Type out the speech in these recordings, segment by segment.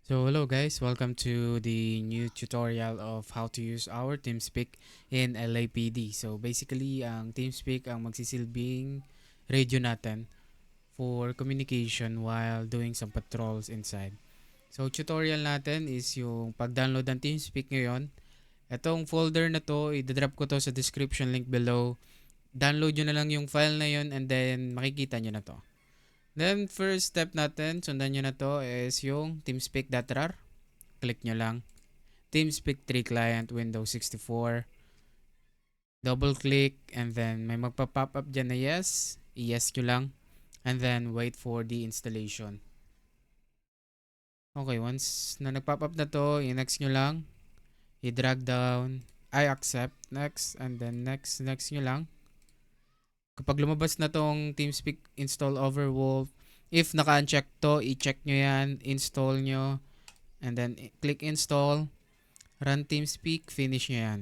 So hello guys, welcome to the new tutorial of how to use our TeamSpeak in LAPD. So basically, ang TeamSpeak ang magsisilbing radio natin for communication while doing some patrols inside. So tutorial natin is yung pag-download ng TeamSpeak ngayon. Itong folder na to, i-drop ko to sa description link below. Download nyo na lang yung file na yun and then makikita nyo na to. Then first step natin, sundan nyo na to is yung teamspeak.rar. Click nyo lang. TeamSpeak 3 client Windows 64. Double click and then may magpa-pop up dyan na yes. I-yes nyo lang. And then wait for the installation. Okay, once na nag-pop up na to, i-next nyo lang. I-drag down. I accept. Next. And then next nyo lang. Kapag lumabas na tong TeamSpeak install overwolf, if naka-uncheck to, i-check nyo yan. Install nyo. And then click install. Run TeamSpeak. Finish nyo yan.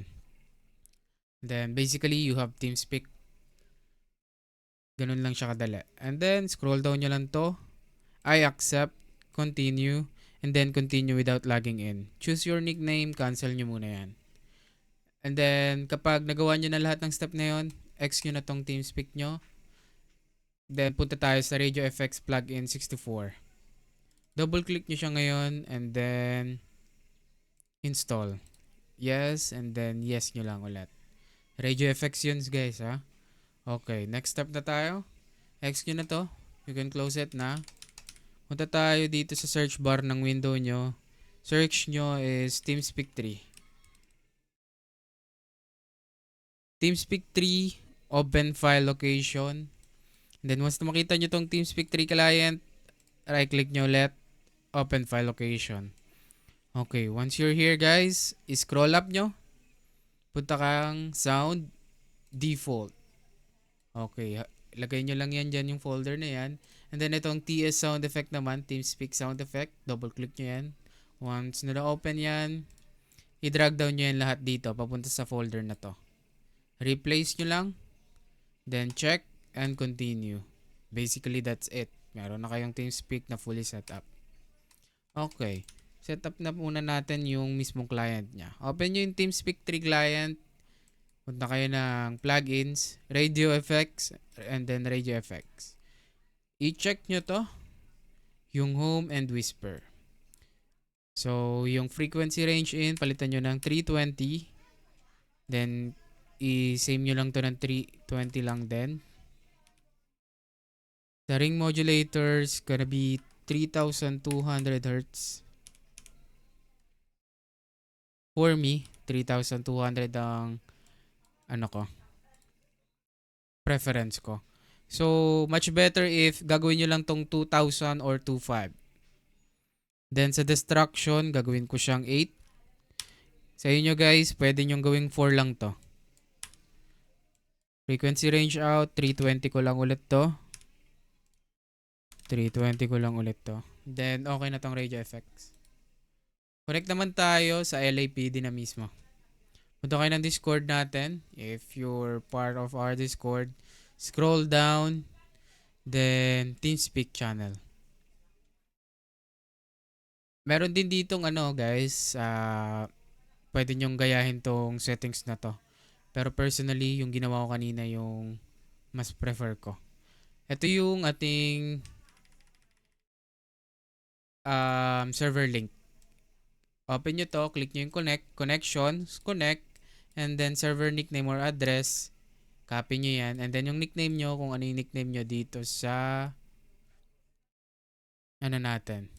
Then, basically, you have TeamSpeak. Ganun lang siya kadali. And then, scroll down nyo lang to. I accept, continue, and then continue without logging in. Choose your nickname, cancel nyo muna yan. And then, kapag nagawa nyo na lahat ng step na yun, X nyo na tong TeamSpeak nyo. Then, punta tayo sa Radio FX plugin 64. Double click nyo siya ngayon, and then, install. Yes, and then, yes nyo lang ulit. Radio FX yun guys ha. Okay, next step na tayo. X nyo na to. You can close it na. Punta tayo dito sa search bar ng window nyo. Search nyo is TeamSpeak 3. TeamSpeak 3, open file location. And then once na makita nyo tong TeamSpeak 3 client, right click nyo ulit, open file location. Okay, once you're here guys, scroll up nyo. Punta kang sound, default. Okay, lagay nyo lang yan dyan yung folder na yan. And then itong TS sound effect naman, TeamSpeak sound effect, double click nyo yan. Once na na-open yan, i-drag down nyo yan lahat dito, papunta sa folder na to. Replace nyo lang, then check, and continue. Basically, that's it. Meron na kayong TeamSpeak na fully set up. Okay, set up na muna natin yung mismong client nya. Open nyo yung TeamSpeak 3 client, punta kayo ng plugins, radio effects, and then radio effects. I-check nyo to, yung home and whisper. So, yung frequency range in, palitan nyo ng 320. Then, i-same nyo lang to ng 320 lang din. The ring modulator's gonna be 3,200 Hz. For me, 3,200 ang preference ko. So, much better if gagawin nyo lang tong 2,000 or 2,500. Then, sa destruction, gagawin ko siyang 8. Sa inyo guys, pwede nyo gawing 4 lang to. Frequency range out, 320 ko lang ulit to. 320 ko lang ulit to. Then, okay na tong radio effects. Connect naman tayo sa LAPD na mismo. Punta kayo ng Discord natin. If you're part of our Discord, scroll down, then TeamSpeak channel. Meron din ditong guys, pwede nyong gayahin tong settings na to. Pero personally, yung ginawa ko kanina yung mas prefer ko. Ito yung ating server link. Open nyo to, click nyo yung connections, connect, and then server nickname or address, copy nyo yan, and then yung nickname nyo, kung ano yung nickname nyo dito sa, natin,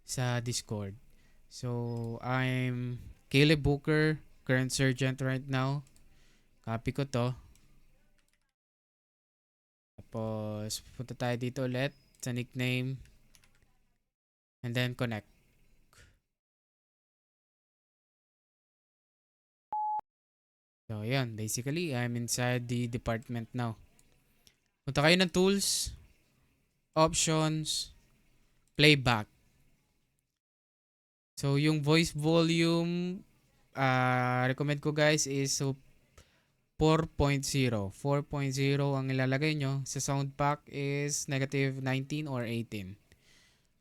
sa Discord. So, I'm Caleb Booker, current sergeant right now. Copy ko to. Tapos, punta tayo dito ulit sa nickname, and then connect. So, yan. Basically, I'm inside the department now. Punta kayo ng tools, options, playback. So, yung voice volume, recommend ko guys is 4.0. 4.0 ang ilalagay nyo. Sa sound pack is negative 19 or 18.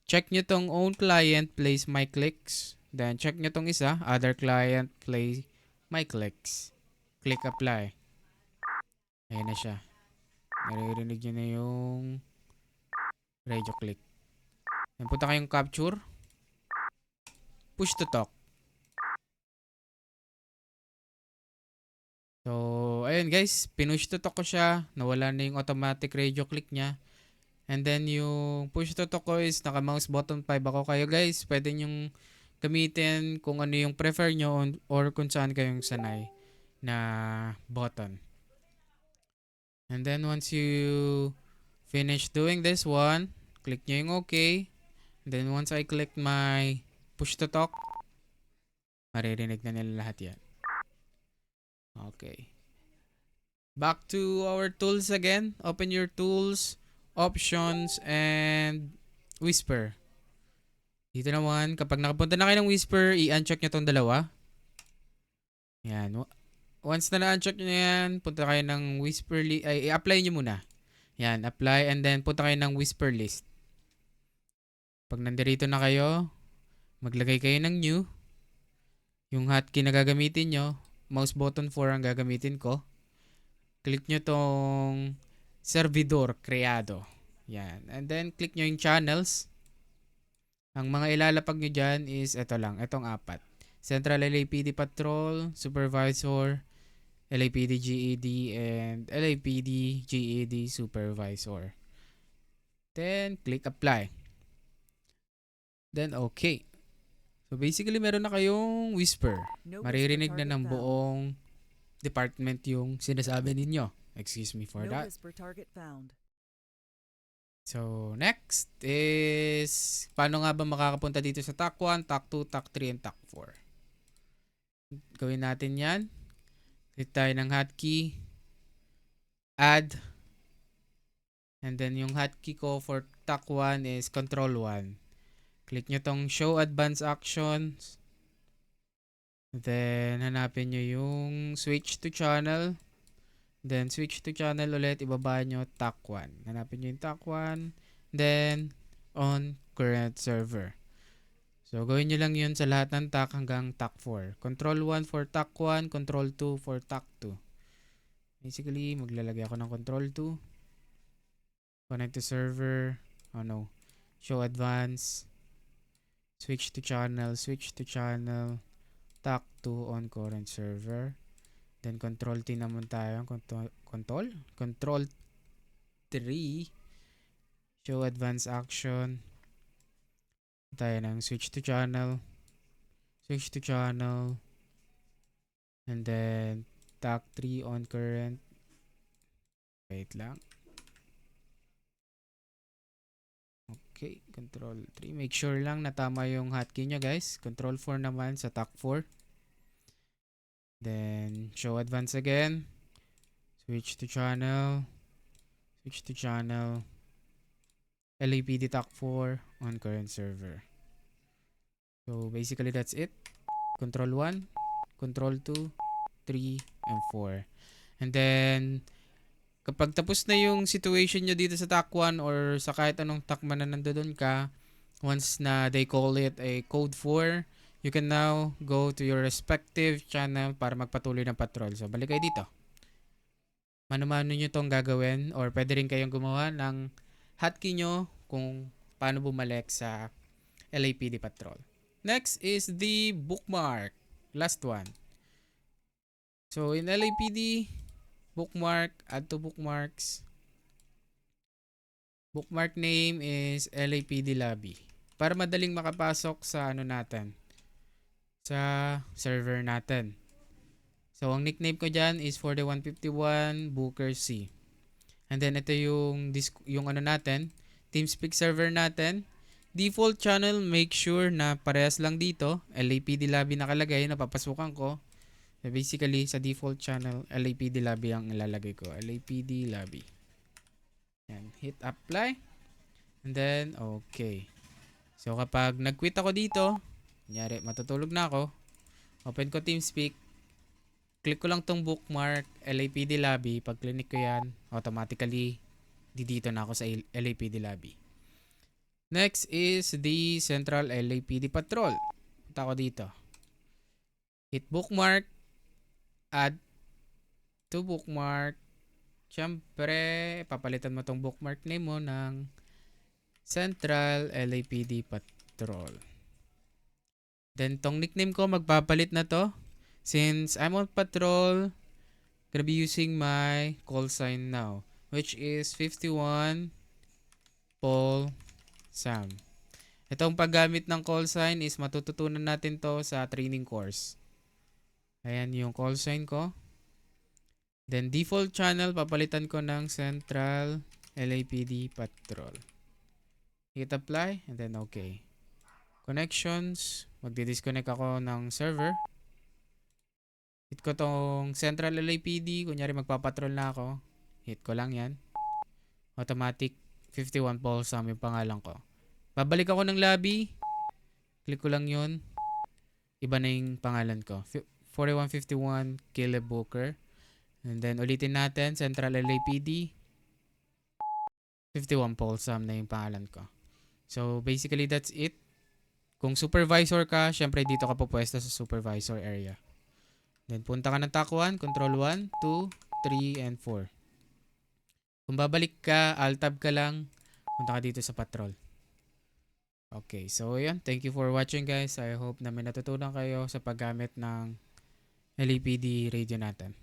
check nyo tong own client, place my clicks. Then, check nyo tong isa, other client, play my clicks. Click apply. Ayan na siya. Naririnig nyo na yung radio click. Then, punta kayong capture. Push to talk. So, ayun guys, pinush to talk ko siya. Nawala na yung automatic radio click niya. And then, yung push to talk ko is naka-mouse button 5 ako kayo guys. Pwede nyong gamitin kung ano yung prefer nyo or kung saan kayong sanay na button. And then, once you finish doing this one, click nyo yung OK. And then, once I click my push to talk, maririnig na nila lahat yan. Okay. Back to our tools again. Open your tools, options, and whisper. Dito naman, kapag nakapunta na kayo ng whisper, i-uncheck nyo tong dalawa. Yan. Once na na-uncheck nyo yan, punta kayo ng whisper list. Ay, i-apply nyo muna. Yan, apply and then punta kayo ng whisper list. Pag nandirito na kayo, maglagay kayo ng new. Yung hotkey na gagamitin nyo, mouse button 4 ang gagamitin ko. Click nyo tong servidor creado. Yan. And then, click nyo yung channels. Ang mga ilalapag nyo dyan is ito lang. Itong 4. Central LAPD Patrol, Supervisor, LAPD GED, and LAPD GED Supervisor. Then, click apply. Then, okay. So, basically, meron na kayong whisper. Maririnig na ng buong department yung sinasabi ninyo. Excuse me for that. So, next is paano nga ba makakapunta dito sa TAC 1, TAC 2, TAC 3, and TAC 4. Gawin natin yan. Click tayo ng hotkey. Add. And then yung hotkey ko for TAC 1 is Control 1. Click nyo tong Show Advanced Actions. Then, hanapin nyo yung Switch to Channel. Then, switch to channel ulit. Ibaba nyo TAC 1. Hanapin nyo yung TAC 1. Then, on current server. So, gawin nyo lang yun sa lahat ng TAC hanggang TAC 4. Control 1 for TAC 1. Control 2 for TAC 2. Basically, maglalagay ako ng Control 2. Connect to server. Oh no. Show advance. Switch to channel. Switch to channel. TAC 2 on current server. Then, Control T naman tayo. Control 3. Show advanced action. Tayo ng switch to channel. Switch to channel. And then, TAC 3 on current. Wait lang. Okay, Control 3. Make sure lang na tama yung hotkey nyo guys. Control 4 naman sa TAC 4. Then, show advance again. Switch to channel. Switch to channel. LAPD TAC 4 on current server. So, basically that's it. Control 1, Control 2, 3, and 4. And then, kapag tapos na yung situation nyo dito sa TAC 1 or sa kahit anong TAC man na nandoon ka, once na they call it a code 4, you can now go to your respective channel para magpatuloy ng patrol. So, balik kayo dito. Mano-mano nyo itong gagawin or pwede rin kayong gumawa ng hotkey nyo kung paano bumalik sa LAPD patrol. Next is the bookmark. Last one. So, in LAPD, bookmark, add to bookmarks. Bookmark name is LAPD Lobby. Para madaling makapasok sa ano natin, sa server natin. So, ang nickname ko dyan is 4151 Booker C. And then, ito yung ano natin, TeamSpeak server natin. Default channel, make sure na parehas lang dito. LAPD Lobby nakalagay, napapasukan ko. So, basically, sa default channel, LAPD Lobby ang ilalagay ko. LAPD Lobby. Yan, hit apply. And then, okay. So, kapag nag-quit ako dito, kunyari, matutulog na ako, open ko TeamSpeak, click ko lang tong bookmark, LAPD Lobby. Pag click ko yan, automatically, dito na ako sa LAPD Lobby. Next is the Central LAPD Patrol. Punta ko dito. Hit bookmark. Add to bookmark. Siyempre, papalitan mo tong bookmark name mo ng Central LAPD Patrol. Then, tong nickname ko, magpapalit na to. Since I'm on patrol, gonna be using my call sign now, which is 51 Paul Sam. Itong paggamit ng call sign is matututunan natin to sa training course. Ayan yung call sign ko. Then, default channel, papalitan ko ng Central LAPD Patrol. Hit apply, and then okay. Connections, magdi-disconnect ako ng server. Hit ko tong Central LAPD, kunyari magpapatrol na ako. Hit ko lang yan. Automatic 51 Balsam yung pangalan ko. Babalik ako ng lobby. Click ko lang yun. Iba na yung pangalan ko. 4151 Caleb Booker. And then ulitin natin, Central LAPD. 51 Balsam na yung pangalan ko. So basically that's it. Kung supervisor ka, syempre dito ka pupwesto sa supervisor area. Then punta ka ng TAC 1, control 1, 2, 3, and 4. Kung babalik ka, alt-tab ka lang, punta ka dito sa patrol. Okay, so yun. Thank you for watching guys. I hope na may natutunan kayo sa paggamit ng LAPD radio natin.